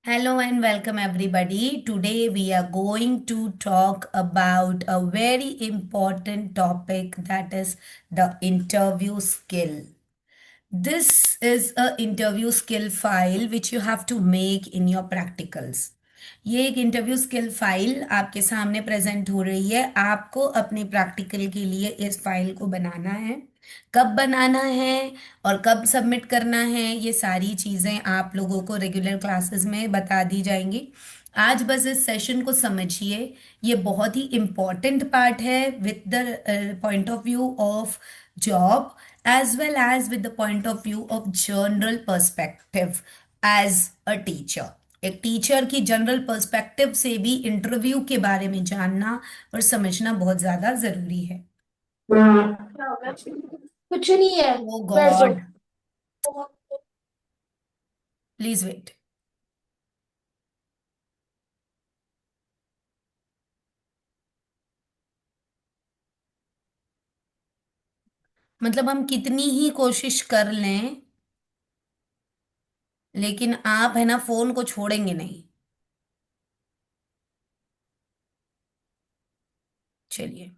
Hello and welcome everybody. Today we are going to talk about a very important topic, that is the interview skill. This is a interview skill file which you have to make in your practicals. ये एक interview skill file आपके सामने present हो रही है। आपको अपने practical के लिए इस फाइल को बनाना है। कब बनाना है और कब सबमिट करना है, ये सारी चीज़ें आप लोगों को रेगुलर क्लासेस में बता दी जाएंगी। आज बस इस सेशन को समझिए। ये बहुत ही इम्पॉर्टेंट पार्ट है with the point of view of job as well as with the point of view of general perspective as a teacher। एक टीचर की जनरल पर्सपेक्टिव से भी इंटरव्यू के बारे में जानना और समझना बहुत ज्यादा जरूरी है। क्या होगा? कुछ नहीं है। ओ बैठ जाओ। God, please wait. मतलब हम कितनी ही कोशिश कर लें, लेकिन आप है ना फोन को छोड़ेंगे नहीं। चलिए,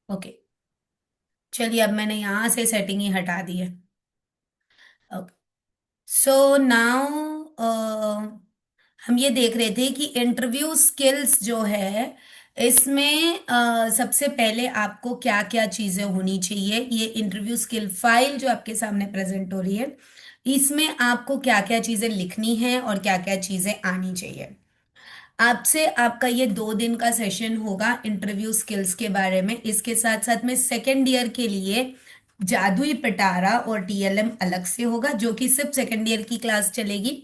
ओके। चलिए, अब मैंने यहां से सेटिंग ही हटा दी है। ओके, सो नाउ हम ये देख रहे थे कि इंटरव्यू स्किल्स जो है, इसमें सबसे पहले आपको क्या क्या चीजें होनी चाहिए। ये इंटरव्यू स्किल फाइल जो आपके सामने प्रेजेंट हो रही है, इसमें आपको क्या क्या चीजें लिखनी है और क्या क्या चीजें आनी चाहिए। आपसे आपका ये 2 दिन का सेशन होगा इंटरव्यू स्किल्स के बारे में। इसके साथ साथ में सेकेंड ईयर के लिए जादुई पिटारा और टीएलएम अलग से होगा, जो कि सिर्फ सेकेंड ईयर की क्लास चलेगी।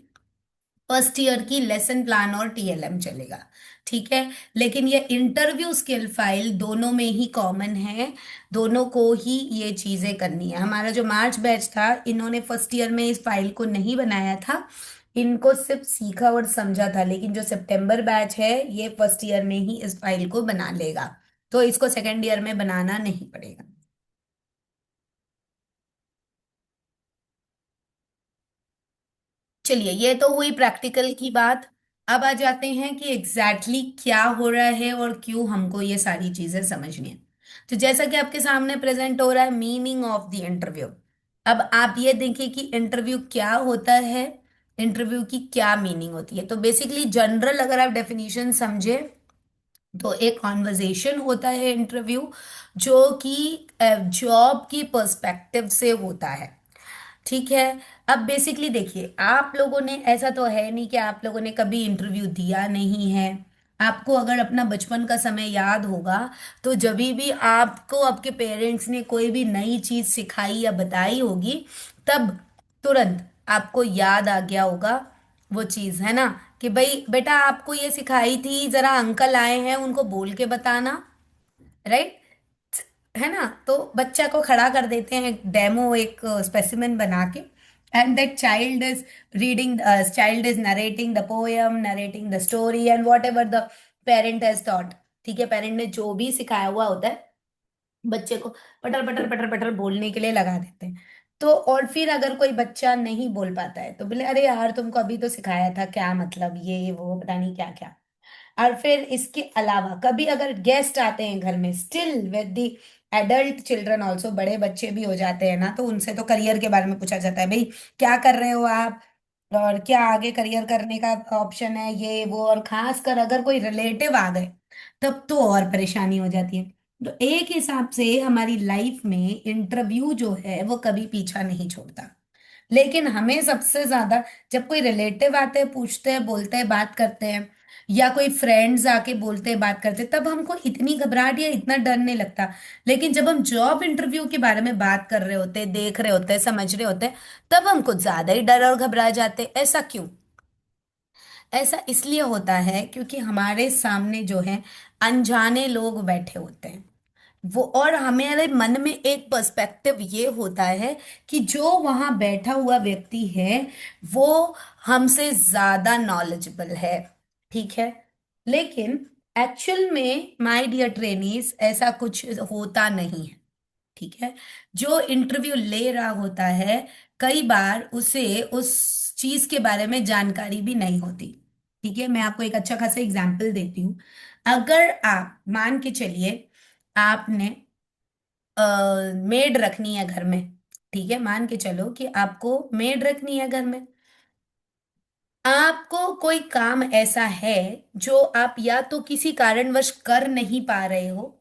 फर्स्ट ईयर की लेसन प्लान और टीएलएम चलेगा, ठीक है। लेकिन ये इंटरव्यू स्किल फाइल दोनों में ही कॉमन है, दोनों को ही ये चीजें करनी है। हमारा जो मार्च बैच था, इन्होंने फर्स्ट ईयर में इस फाइल को नहीं बनाया था, इनको सिर्फ सीखा और समझा था। लेकिन जो सितंबर बैच है, ये फर्स्ट ईयर में ही इस फाइल को बना लेगा, तो इसको सेकेंड ईयर में बनाना नहीं पड़ेगा। चलिए, ये तो हुई प्रैक्टिकल की बात। अब आ जाते हैं कि एग्जैक्टली exactly क्या हो रहा है और क्यों हमको ये सारी चीजें समझनी है। तो जैसा कि आपके सामने प्रेजेंट हो रहा है, मीनिंग ऑफ द इंटरव्यू। अब आप ये देखिए कि इंटरव्यू क्या होता है, इंटरव्यू की क्या मीनिंग होती है। तो बेसिकली जनरल अगर आप डेफिनेशन समझे, तो एक कॉन्वर्जेशन होता है इंटरव्यू, जो कि जॉब की पर्सपेक्टिव से होता है, ठीक है। अब बेसिकली देखिए, आप लोगों ने, ऐसा तो है नहीं कि आप लोगों ने कभी इंटरव्यू दिया नहीं है। आपको अगर अपना बचपन का समय याद होगा, तो जब भी आपको आपके पेरेंट्स ने कोई भी नई चीज सिखाई या बताई होगी, तब तुरंत आपको याद आ गया होगा वो चीज, है ना, कि भाई बेटा आपको ये सिखाई थी, जरा अंकल आए हैं उनको बोल के बताना, राइट। है ना। तो बच्चा को खड़ा कर देते हैं, डेमो एक स्पेसिमेन बना के, and that child is reading, child is narrating the poem, narrating the story and what ever the parent has taught. ठीक है, पेरेंट ने जो भी सिखाया हुआ होता है, बच्चे को पटर पटर पटर पटर बोलने के लिए लगा देते हैं। तो और फिर अगर कोई बच्चा नहीं बोल पाता है, तो बोले अरे यार तुमको अभी तो सिखाया था, क्या मतलब ये वो पता नहीं क्या क्या। और फिर इसके अलावा कभी अगर गेस्ट आते हैं घर में, still with the adult children also, बड़े बच्चे भी हो जाते हैं ना, तो उनसे तो करियर के बारे में पूछा जाता है, भाई क्या कर रहे हो आप, और क्या आगे करियर करने का ऑप्शन है, ये वो। और खासकर अगर कोई रिलेटिव आ गए, तब तो और परेशानी हो जाती है। तो एक हिसाब से हमारी लाइफ में इंटरव्यू जो है वो कभी पीछा नहीं छोड़ता। लेकिन हमें सबसे ज्यादा, जब कोई रिलेटिव आते हैं, पूछते हैं, बोलते हैं, बात करते हैं, या कोई फ्रेंड्स आके बोलते हैं, बात करते हैं, तब हमको इतनी घबराहट या इतना डर नहीं लगता। लेकिन जब हम जॉब इंटरव्यू के बारे में बात कर रहे होते हैं, देख रहे होते हैं, समझ रहे होते हैं, तब हम कुछ ज्यादा ही डर और घबरा जाते हैं। ऐसा क्यों? ऐसा इसलिए होता है क्योंकि हमारे सामने जो है अनजाने लोग बैठे होते हैं वो, और हमारे मन में एक पर्सपेक्टिव ये होता है कि जो वहां बैठा हुआ व्यक्ति है वो हमसे ज्यादा नॉलेजेबल है, ठीक है। लेकिन एक्चुअल में माय डियर ट्रेनीज, ऐसा कुछ होता नहीं है। ठीक है। जो इंटरव्यू ले रहा होता है, कई बार उसे उस चीज के बारे में जानकारी भी नहीं होती। ठीक है, मैं आपको एक अच्छा खासा एग्जांपल देती हूँ। अगर आप मान के चलिए, आपने मेड रखनी है घर में। ठीक है, मान के चलो कि आपको मेड रखनी है घर में। आपको कोई काम ऐसा है जो आप या तो किसी कारणवश कर नहीं पा रहे हो,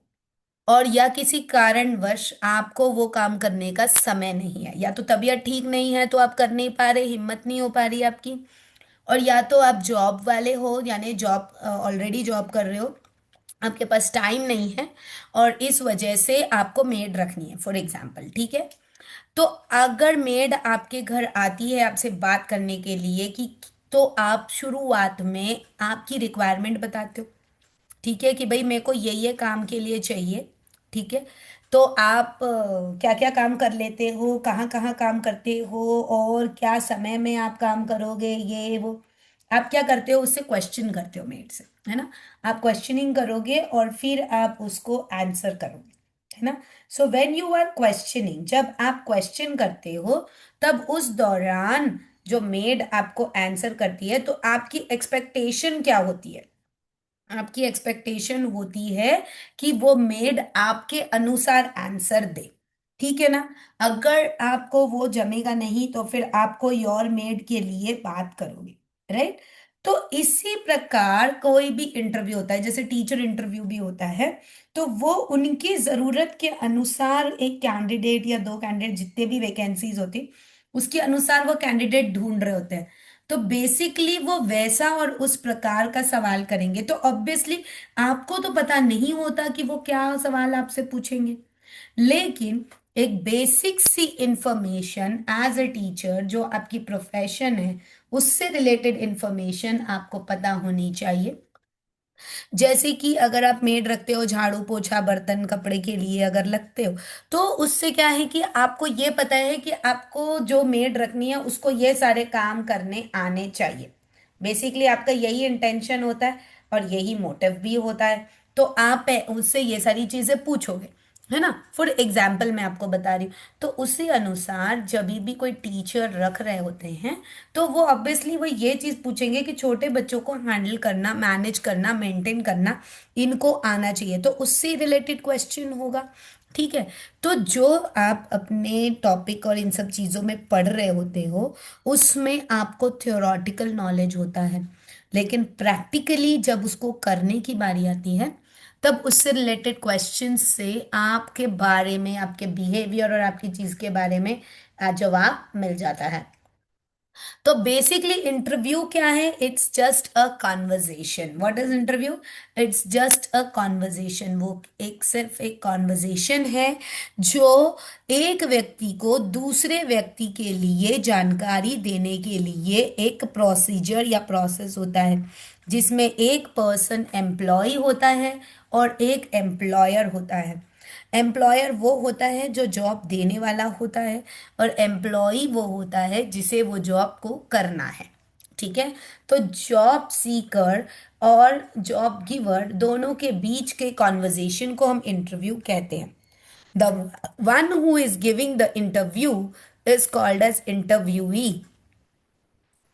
और या किसी कारणवश आपको वो काम करने का समय नहीं है, या तो तबीयत ठीक नहीं है तो आप कर नहीं पा रहे, हिम्मत नहीं हो पा रही आपकी, और या तो आप जॉब वाले हो, यानी जॉब ऑलरेडी जॉब कर रहे हो, आपके पास टाइम नहीं है, और इस वजह से आपको मेड रखनी है फॉर एग्जाम्पल। ठीक है, तो अगर मेड आपके घर आती है आपसे बात करने के लिए कि, तो आप शुरुआत में आपकी रिक्वायरमेंट बताते हो। ठीक है, कि भाई मेरे को ये काम के लिए चाहिए। ठीक है, तो आप क्या क्या काम कर लेते हो, कहाँ कहाँ काम करते हो, और क्या समय में आप काम करोगे, ये वो आप क्या करते हो, उससे क्वेश्चन करते हो मेड से, है ना। आप क्वेश्चनिंग करोगे और फिर आप उसको आंसर करोगे, है ना। So when you are questioning, जब आप क्वेश्चन करते हो, तब उस दौरान जो मेड आपको आंसर करती है, तो आपकी एक्सपेक्टेशन क्या होती है। आपकी एक्सपेक्टेशन होती है कि वो मेड आपके अनुसार आंसर दे। ठीक है ना। अगर आपको वो जमेगा नहीं, तो फिर आप कोई और मेड के लिए बात करोगे, राइट। तो इसी प्रकार कोई भी इंटरव्यू होता है, जैसे टीचर इंटरव्यू भी होता है, तो वो उनकी जरूरत के अनुसार एक कैंडिडेट या दो कैंडिडेट, जितने भी वैकेंसीज होती, उसके अनुसार वो कैंडिडेट ढूंढ रहे होते हैं। तो बेसिकली वो वैसा और उस प्रकार का सवाल करेंगे, तो ऑब्वियसली आपको तो पता नहीं होता कि वो क्या सवाल आपसे पूछेंगे, लेकिन एक बेसिक सी इंफॉर्मेशन एज अ टीचर, जो आपकी प्रोफेशन है, उससे रिलेटेड इंफॉर्मेशन आपको पता होनी चाहिए। जैसे कि अगर आप मेड रखते हो, झाड़ू पोछा बर्तन कपड़े के लिए अगर लगते हो, तो उससे क्या है कि आपको ये पता है कि आपको जो मेड रखनी है उसको ये सारे काम करने आने चाहिए। बेसिकली आपका यही इंटेंशन होता है, और यही मोटिव भी होता है। तो आप उससे ये सारी चीजें पूछोगे, है ना। फॉर एग्जाम्पल मैं आपको बता रही हूँ, तो उसी अनुसार जब भी कोई टीचर रख रहे होते हैं, तो वो ऑब्वियसली वो ये चीज पूछेंगे कि छोटे बच्चों को हैंडल करना, मैनेज करना, मेंटेन करना इनको आना चाहिए, तो उससे रिलेटेड क्वेश्चन होगा। ठीक है, तो जो आप अपने टॉपिक और इन सब चीजों में पढ़ रहे होते हो, उसमें आपको थ्योरेटिकल नॉलेज होता है, लेकिन प्रैक्टिकली जब उसको करने की बारी आती है, तब उससे रिलेटेड क्वेश्चन से आपके बारे में, आपके बिहेवियर और आपकी चीज के बारे में जवाब मिल जाता है। तो बेसिकली इंटरव्यू क्या है, it's just a conversation. What is interview? It's just a conversation. वो एक सिर्फ एक कॉन्वर्जेशन है, जो एक व्यक्ति को दूसरे व्यक्ति के लिए जानकारी देने के लिए एक प्रोसीजर या प्रोसेस होता है, जिसमें एक पर्सन एम्प्लॉय होता है और एक एम्प्लॉयर होता है। एम्प्लॉयर वो होता है जो जॉब देने वाला होता है, और एम्प्लॉय वो होता है जिसे वो जॉब को करना है। ठीक है, तो जॉब सीकर और जॉब गिवर दोनों के बीच के कॉन्वर्जेशन को हम इंटरव्यू कहते हैं। The one who is giving the interview is called as interviewee,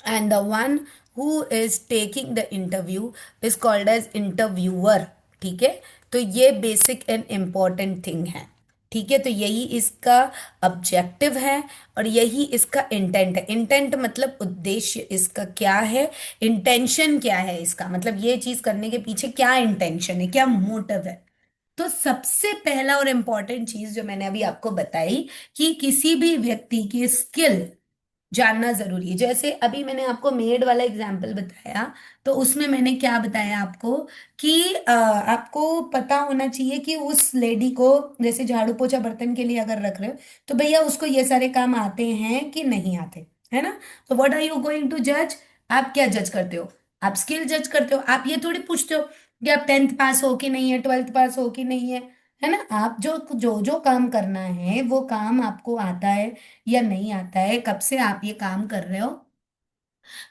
and the one who is taking the interview is called as interviewer। ठीक है, तो ये बेसिक एंड इम्पॉर्टेंट थिंग है। ठीक है, तो यही इसका ऑब्जेक्टिव है, और यही इसका इंटेंट है। इंटेंट मतलब उद्देश्य इसका क्या है, इंटेंशन क्या है इसका, मतलब ये चीज करने के पीछे क्या इंटेंशन है, क्या मोटिव है। तो सबसे पहला और इम्पॉर्टेंट चीज जो मैंने अभी आपको बताई, कि किसी भी व्यक्ति की स्किल जानना जरूरी है। जैसे अभी मैंने आपको मेड वाला एग्जाम्पल बताया, तो उसमें मैंने क्या बताया आपको, कि आपको पता होना चाहिए कि उस लेडी को, जैसे झाड़ू पोछा बर्तन के लिए अगर रख रहे हो, तो भैया उसको ये सारे काम आते हैं कि नहीं आते, है ना। तो what are you going to जज? आप क्या जज करते हो? आप स्किल जज करते हो। आप ये थोड़ी पूछते हो कि आप 10th पास हो कि नहीं है, 12th पास हो कि नहीं है ना। आप जो जो जो काम करना है वो काम आपको आता है या नहीं आता है, कब से आप ये काम कर रहे हो,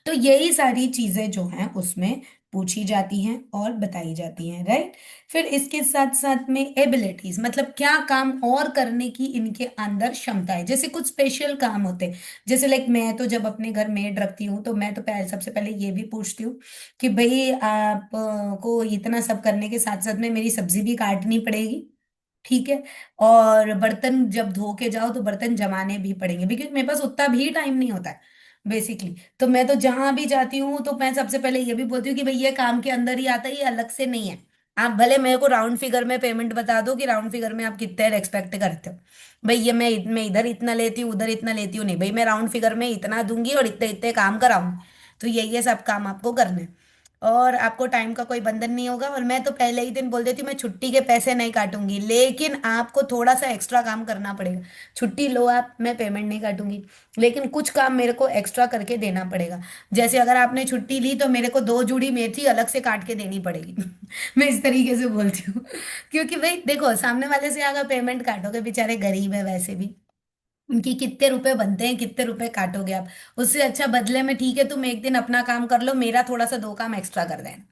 तो यही सारी चीजें जो हैं उसमें पूछी जाती हैं और बताई जाती हैं, राइट। फिर इसके साथ साथ में एबिलिटीज, मतलब क्या काम और करने की इनके अंदर क्षमता है। जैसे कुछ स्पेशल काम होते हैं, जैसे लाइक मैं तो जब अपने घर मेड रखती हूँ तो मैं तो पहले सबसे पहले ये भी पूछती हूँ कि भाई आप को इतना सब करने के साथ साथ में मेरी सब्जी भी काटनी पड़ेगी, ठीक है। और बर्तन जब धो के जाओ तो बर्तन जमाने भी पड़ेंगे, बिकॉज मेरे पास उतना भी टाइम नहीं होता है बेसिकली। तो मैं तो जहां भी जाती हूँ तो मैं सबसे पहले ये भी बोलती हूँ कि भाई ये काम के अंदर ही आता है, ये अलग से नहीं है। आप भले मेरे को राउंड फिगर में पेमेंट बता दो कि राउंड फिगर में आप कितने एक्सपेक्ट करते हो। भाई ये मैं इधर इतना लेती हूँ उधर इतना लेती हूँ, नहीं भाई मैं राउंड फिगर में इतना दूंगी और इतने इतने काम कराऊंगी। तो ये सब काम आपको करने हैं। और आपको टाइम का कोई बंधन नहीं होगा, और मैं तो पहले ही दिन बोल देती हूँ मैं छुट्टी के पैसे नहीं काटूंगी, लेकिन आपको थोड़ा सा एक्स्ट्रा काम करना पड़ेगा। छुट्टी लो आप, मैं पेमेंट नहीं काटूंगी, लेकिन कुछ काम मेरे को एक्स्ट्रा करके देना पड़ेगा। जैसे अगर आपने छुट्टी ली तो मेरे को 2 जूड़ी मेथी अलग से काट के देनी पड़ेगी। मैं इस तरीके से बोलती हूँ। क्योंकि भाई देखो, सामने वाले से अगर पेमेंट काटोगे, बेचारे गरीब है वैसे भी, उनकी कितने रुपए बनते हैं, कितने रुपए काटोगे आप। उससे अच्छा बदले में ठीक है तुम एक दिन अपना काम कर लो, मेरा थोड़ा सा 2 काम एक्स्ट्रा कर देना।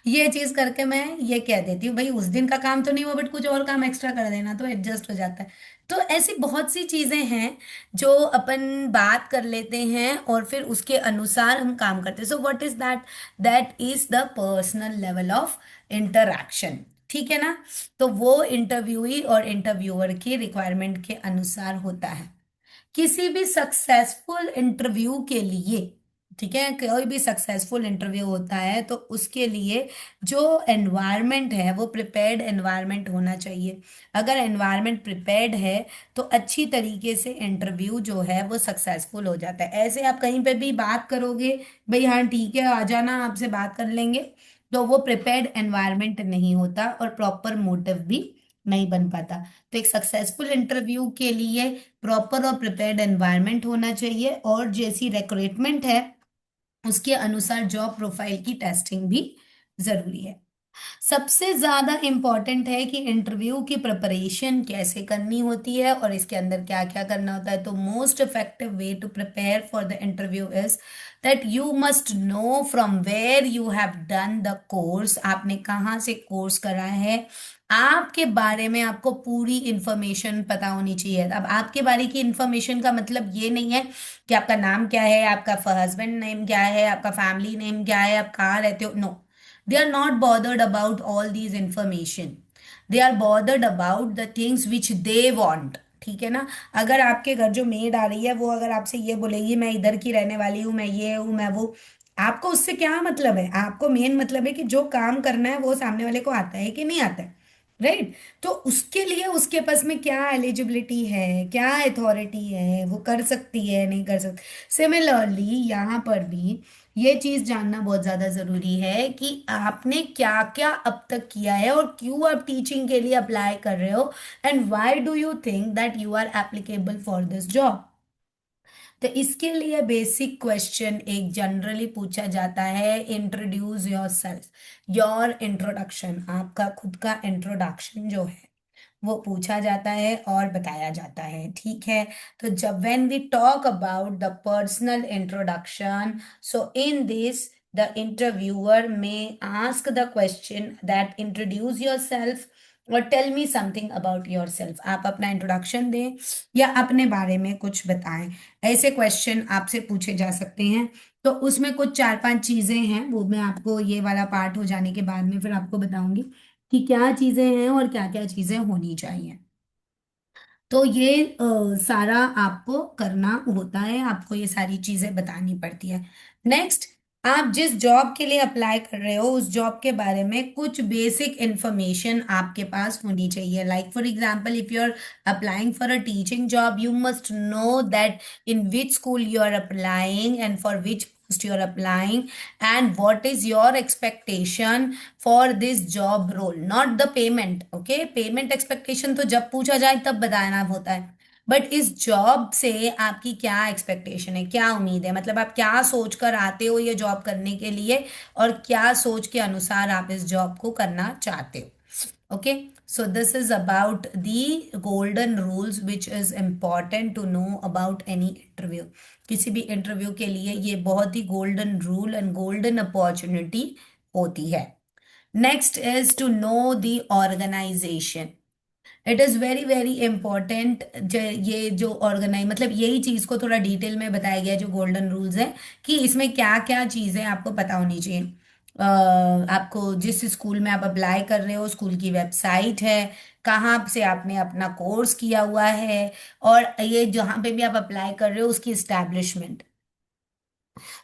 ये चीज करके मैं ये कह देती हूँ भाई उस दिन का काम तो नहीं हुआ बट कुछ और काम एक्स्ट्रा कर देना, तो एडजस्ट हो जाता है। तो ऐसी बहुत सी चीजें हैं जो अपन बात कर लेते हैं और फिर उसके अनुसार हम काम करते हैं। So what is that? That is the personal level of interaction, ठीक है ना। तो वो इंटरव्यूई और इंटरव्यूअर की रिक्वायरमेंट के अनुसार होता है। किसी भी सक्सेसफुल इंटरव्यू के लिए, ठीक है, कोई भी सक्सेसफुल इंटरव्यू होता है तो उसके लिए जो एनवायरनमेंट है वो प्रिपेयर्ड एनवायरनमेंट होना चाहिए। अगर एनवायरनमेंट प्रिपेयर्ड है तो अच्छी तरीके से इंटरव्यू जो है वो सक्सेसफुल हो जाता है। ऐसे आप कहीं पे भी बात करोगे, भाई हाँ ठीक है आ जाना आपसे बात कर लेंगे, तो वो प्रिपेयर्ड एनवायरनमेंट नहीं होता और प्रॉपर मोटिव भी नहीं बन पाता। तो एक सक्सेसफुल इंटरव्यू के लिए प्रॉपर और प्रिपेयर्ड एनवायरनमेंट होना चाहिए, और जैसी रिक्रूटमेंट है उसके अनुसार जॉब प्रोफाइल की टेस्टिंग भी जरूरी है। सबसे ज्यादा इंपॉर्टेंट है कि इंटरव्यू की प्रिपरेशन कैसे करनी होती है और इसके अंदर क्या क्या करना होता है। तो most effective way to prepare for the interview is that you must know from where you have done the course, आपने कहाँ से कोर्स करा है। आपके बारे में आपको पूरी इंफॉर्मेशन पता होनी चाहिए। अब आपके बारे की इंफॉर्मेशन का मतलब ये नहीं है कि आपका नाम क्या है, आपका हस्बैंड नेम क्या है, आपका फैमिली नेम क्या है, आप कहाँ रहते हो, no. They are not bothered about all these information. They are bothered about the things which they want. ठीक है ना। अगर आपके घर जो मेड आ रही है वो अगर आपसे ये बोलेगी मैं इधर की रहने वाली हूँ, मैं ये हूँ मैं वो, आपको उससे क्या मतलब है? आपको मेन मतलब है कि जो काम करना है वो सामने वाले को आता है कि नहीं आता है, राइट। तो उसके लिए उसके पास में क्या एलिजिबिलिटी है, क्या अथॉरिटी है, वो कर सकती है नहीं कर सकती। सिमिलरली यहाँ पर भी ये चीज जानना बहुत ज्यादा जरूरी है कि आपने क्या क्या अब तक किया है और क्यों आप टीचिंग के लिए अप्लाई कर रहे हो, and why do you think that you are applicable for this job. तो इसके लिए बेसिक क्वेश्चन एक जनरली पूछा जाता है, introduce your self, your introduction, आपका खुद का इंट्रोडक्शन जो है वो पूछा जाता है और बताया जाता है, ठीक है। तो जब when we talk about the personal introduction, so in this the interviewer में ask the question that introduce yourself और tell me something about yourself, आप अपना इंट्रोडक्शन दें या अपने बारे में कुछ बताएं। ऐसे क्वेश्चन आपसे पूछे जा सकते हैं। तो उसमें कुछ 4-5 चीजें हैं, वो मैं आपको ये वाला पार्ट हो जाने के बाद में फिर आपको बताऊंगी कि क्या चीजें हैं और क्या क्या चीजें होनी चाहिए। तो ये सारा आपको करना होता है, आपको ये सारी चीजें बतानी पड़ती है। नेक्स्ट, आप जिस जॉब के लिए अप्लाई कर रहे हो उस जॉब के बारे में कुछ बेसिक इंफॉर्मेशन आपके पास होनी चाहिए। Like for example, if you are applying for a teaching job, you must know that in which school you are applying and for which post you are applying, and what is your expectation for this job role, not the payment. Okay, payment expectation तो जब पूछा जाए तब बताना होता है, but इस job से आपकी क्या एक्सपेक्टेशन है, क्या उम्मीद है, मतलब आप क्या सोच कर आते हो ये जॉब करने के लिए और क्या सोच के अनुसार आप इस जॉब को करना चाहते हो। Okay, so this is about the golden rules which is important to know about any interview. किसी भी इंटरव्यू के लिए ये बहुत ही golden rule and golden opportunity होती है। Next is to know the organization. It is very very important. ये जो ऑर्गेनाइज मतलब यही चीज़ को थोड़ा डिटेल में बताया गया है, जो गोल्डन रूल्स हैं कि इसमें क्या क्या चीज़ें आपको पता होनी चाहिए। आपको जिस स्कूल में आप अप्लाई कर रहे हो स्कूल की वेबसाइट है, कहाँ से आपने अपना कोर्स किया हुआ है, और ये जहाँ पे भी आप अप्लाई कर रहे हो उसकी इस्टेब्लिशमेंट,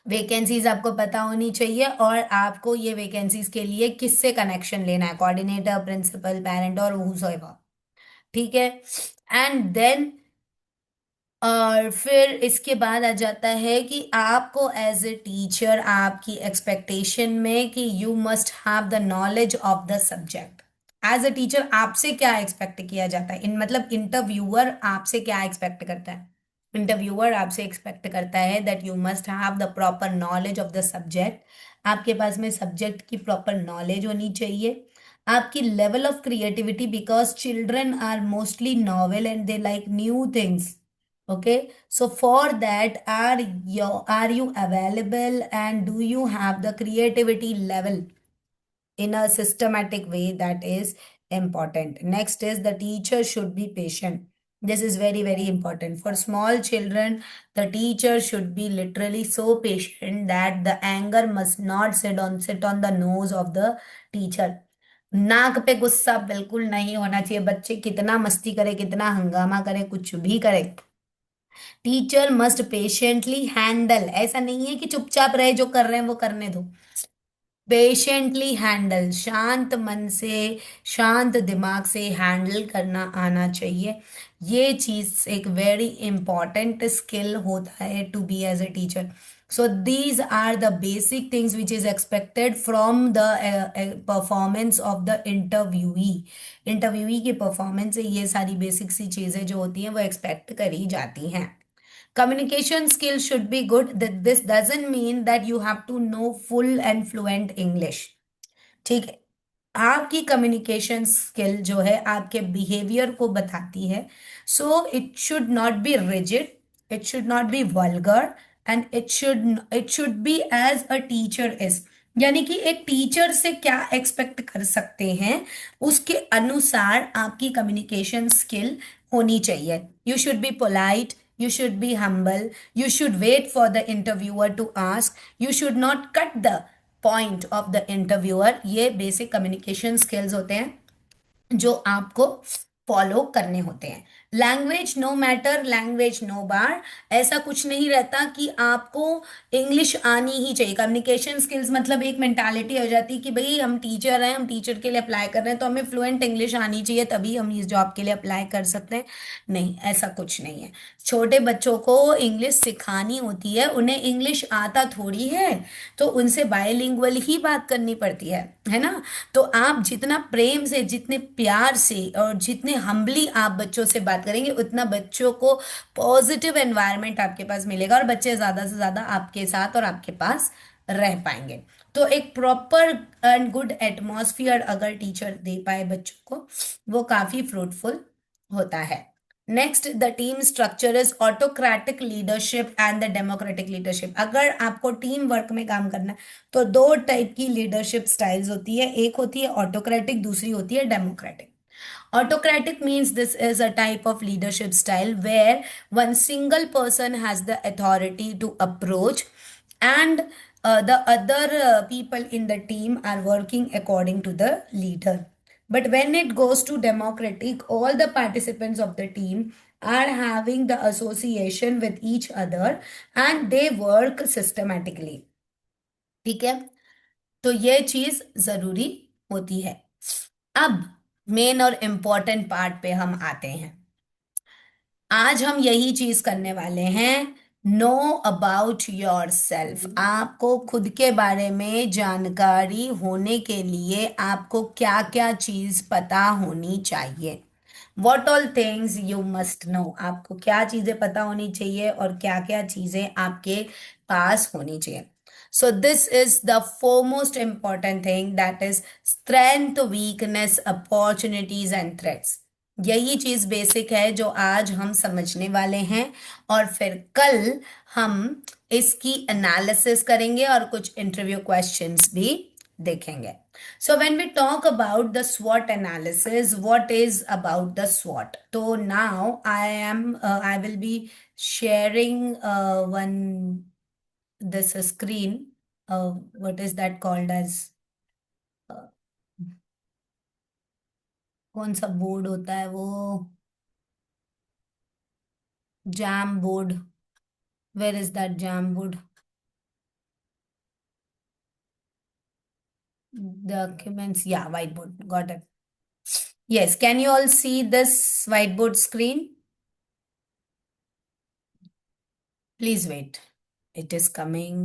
वैकेंसीज आपको पता होनी चाहिए, और आपको ये वैकेंसीज के लिए किससे कनेक्शन लेना है, कोऑर्डिनेटर, प्रिंसिपल, पेरेंट और हूसोएवर। ठीक है। एंड देन और फिर इसके बाद आ जाता है कि आपको एज ए टीचर आपकी एक्सपेक्टेशन में कि you must have the knowledge of the subject. As a teacher आपसे क्या एक्सपेक्ट किया जाता है, इन मतलब इंटरव्यूअर आपसे क्या एक्सपेक्ट करता है। इंटरव्यूअर आपसे एक्सपेक्ट करता है that you must have the proper knowledge of the subject. आपके पास में सब्जेक्ट की प्रॉपर नॉलेज होनी चाहिए। आपकी level of creativity, because children are mostly novel and they like new things. Okay, so for that, are you available, and do you have the creativity level in a systematic way? That is important. Next is the teacher should be patient. This is very very important for small children. The teacher should be literally so patient that the anger must not sit on the nose of the teacher. नाक पे गुस्सा बिल्कुल नहीं होना चाहिए। बच्चे कितना मस्ती करे, कितना हंगामा करे, कुछ भी करे, टीचर मस्ट पेशेंटली हैंडल। ऐसा नहीं है कि चुपचाप रहे, जो कर रहे हैं वो करने दो। पेशेंटली हैंडल, शांत मन से, शांत दिमाग से हैंडल करना आना चाहिए। ये चीज एक वेरी इंपॉर्टेंट स्किल होता है to be as a teacher. So these are the basic things which is expected from the performance of the interviewee. Interviewee की परफॉर्मेंस से ये सारी बेसिक सी चीजें जो होती हैं वो एक्सपेक्ट करी जाती हैं। Communication skills should be good. That this doesn't mean that you have to know full and fluent English. ठीक है। आपकी कम्युनिकेशन स्किल जो है आपके बिहेवियर को बताती है। So it should not be rigid, it should not be vulgar, and it should be as a teacher is. यानी कि एक टीचर से क्या एक्सपेक्ट कर सकते हैं उसके अनुसार आपकी कम्युनिकेशन स्किल होनी चाहिए। You should be polite, you should be humble, you should wait for the interviewer to ask, you should not cut the point of the interviewer। ये basic communication skills होते हैं जो आपको फॉलो करने होते हैं। Language no matter, language no bar. ऐसा कुछ नहीं रहता कि आपको इंग्लिश आनी ही चाहिए। कम्युनिकेशन स्किल्स मतलब एक मेंटालिटी हो जाती है कि भाई हम टीचर हैं, हम टीचर के लिए अप्लाई कर रहे हैं तो हमें फ्लुएंट इंग्लिश आनी चाहिए तभी हम इस जॉब के लिए अप्लाई कर सकते हैं। नहीं, ऐसा कुछ नहीं है। छोटे बच्चों को इंग्लिश सिखानी होती है, उन्हें इंग्लिश आता थोड़ी है, तो उनसे बायलिंगुअल ही बात करनी पड़ती है ना। तो आप जितना प्रेम से, जितने प्यार से और जितने हम्बली आप बच्चों से बात करेंगे उतना बच्चों को पॉजिटिव एनवायरनमेंट आपके पास मिलेगा और बच्चे ज़्यादा से ज़्यादा आपके साथ और आपके पास रह पाएंगे। तो एक प्रॉपर एंड गुड एटमॉस्फियर अगर टीचर दे पाए बच्चों को, वो काफ़ी फ्रूटफुल होता है। Next, the team structure is autocratic leadership and the democratic leadership. अगर आपको टीम वर्क में काम करना है तो दो टाइप की लीडरशिप स्टाइल्स होती है, एक होती है ऑटोक्रेटिक, दूसरी होती है democratic. Autocratic means this is a type of leadership style where one single person has the authority to approach, and the other people in the team are working according to the leader. But when it goes to democratic, all the participants of the team are having the association with each other and they work systematically। ठीक है, तो ये चीज जरूरी होती है। अब main और इम्पोर्टेंट पार्ट पे हम आते हैं। आज हम यही चीज करने वाले हैं, नो अबाउट योर सेल्फ। आपको खुद के बारे में जानकारी होने के लिए आपको क्या क्या चीज पता होनी चाहिए। What all things you must no. आपको क्या चीजें पता होनी चाहिए और क्या क्या चीजें आपके पास होनी चाहिए। सो this is the foremost important thing, that is strength, weakness, opportunities and threats. यही चीज बेसिक है जो आज हम समझने वाले हैं, और फिर कल हम इसकी एनालिसिस करेंगे और कुछ इंटरव्यू क्वेश्चंस भी देखेंगे. So when we talk about the स्वॉट analysis, what is about the स्वॉट? तो now I will be sharing one this screen. What is that called as? uh, कौन सा बोर्ड होता है वो? Jamboard. Where is that Jamboard? Documents, yeah, whiteboard. Got it. Yes, can you all see this whiteboard screen? Please wait. It is coming.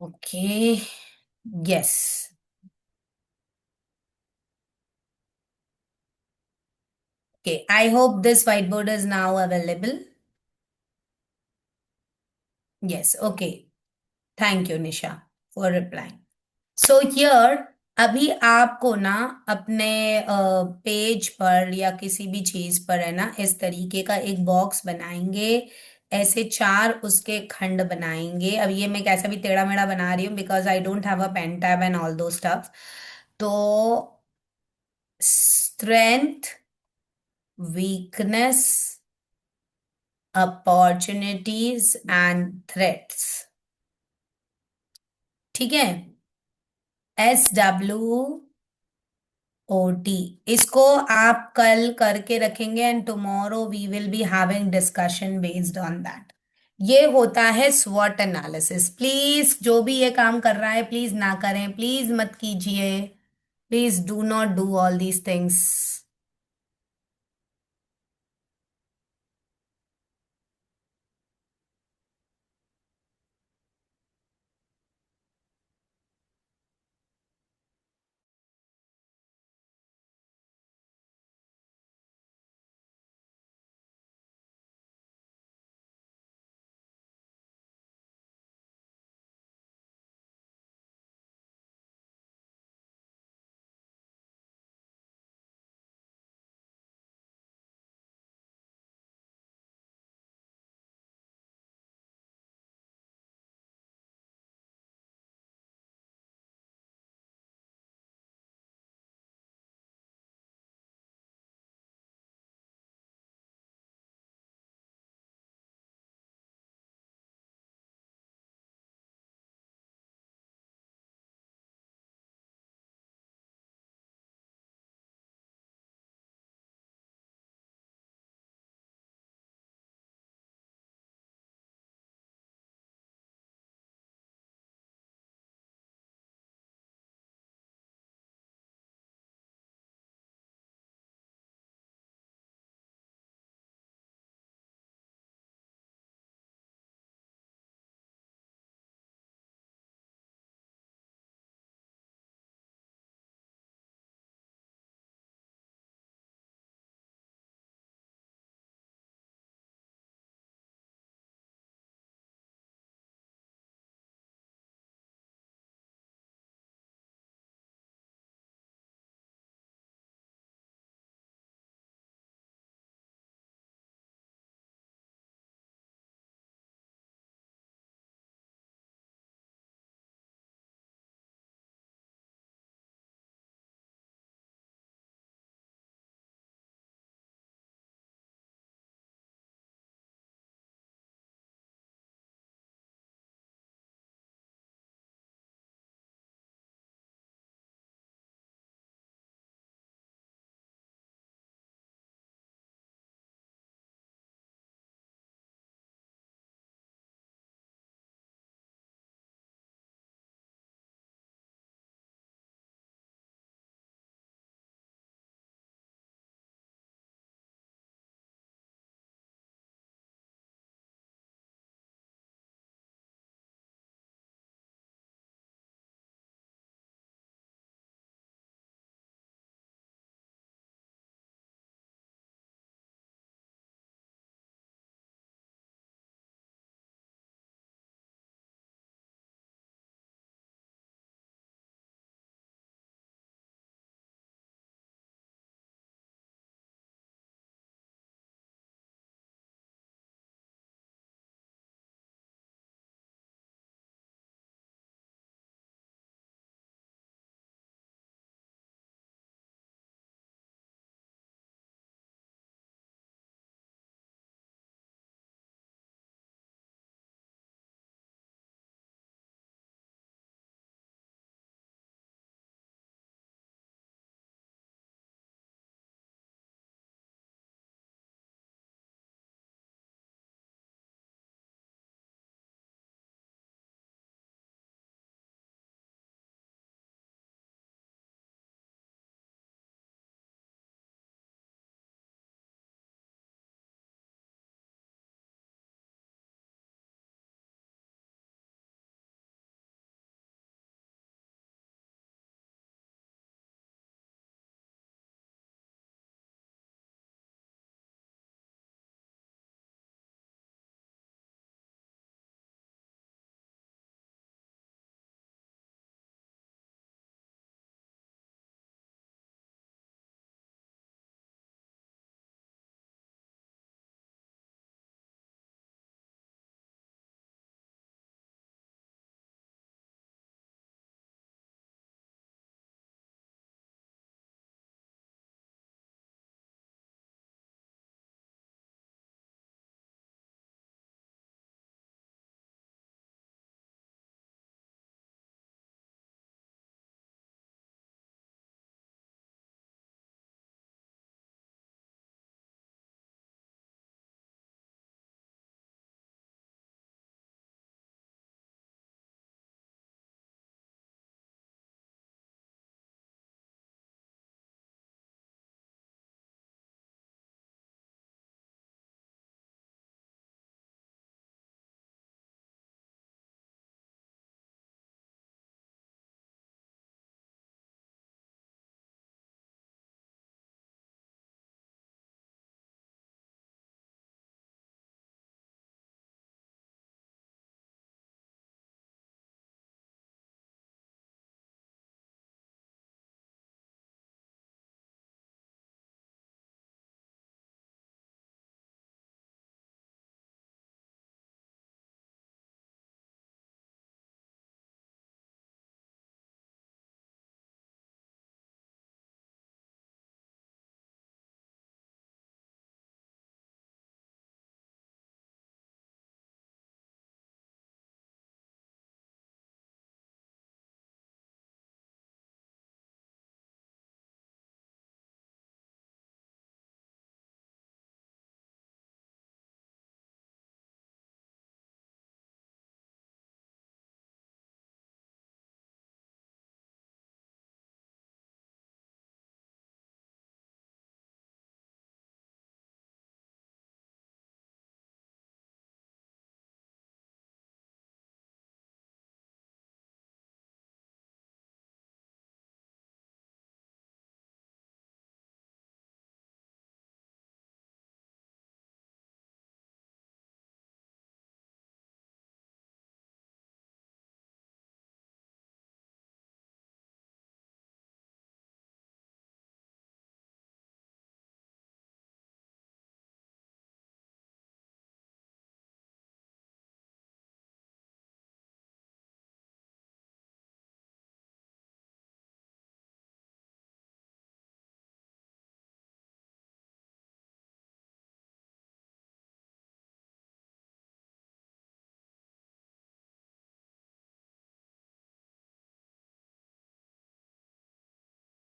Okay. Yes. Okay. I hope this whiteboard is now available. Yes. Okay. Thank you, Nisha, for replying. So here अभी आपको ना अपने page पर या किसी भी चीज पर है ना इस तरीके का एक बॉक्स बनाएंगे. ऐसे चार उसके खंड बनाएंगे. अब ये मैं कैसा भी टेढ़ा मेढ़ा बना रही हूँ because I don't have a pen tab and all those stuff. तो strength, weakness, opportunities and threats. ठीक है. SW OT. इसको आप कल करके रखेंगे and tomorrow we will be having discussion based on that. ये होता है स्वॉट एनालिसिस. प्लीज जो भी ये काम कर रहा है प्लीज ना करें. प्लीज मत कीजिए. Please do not do all these things.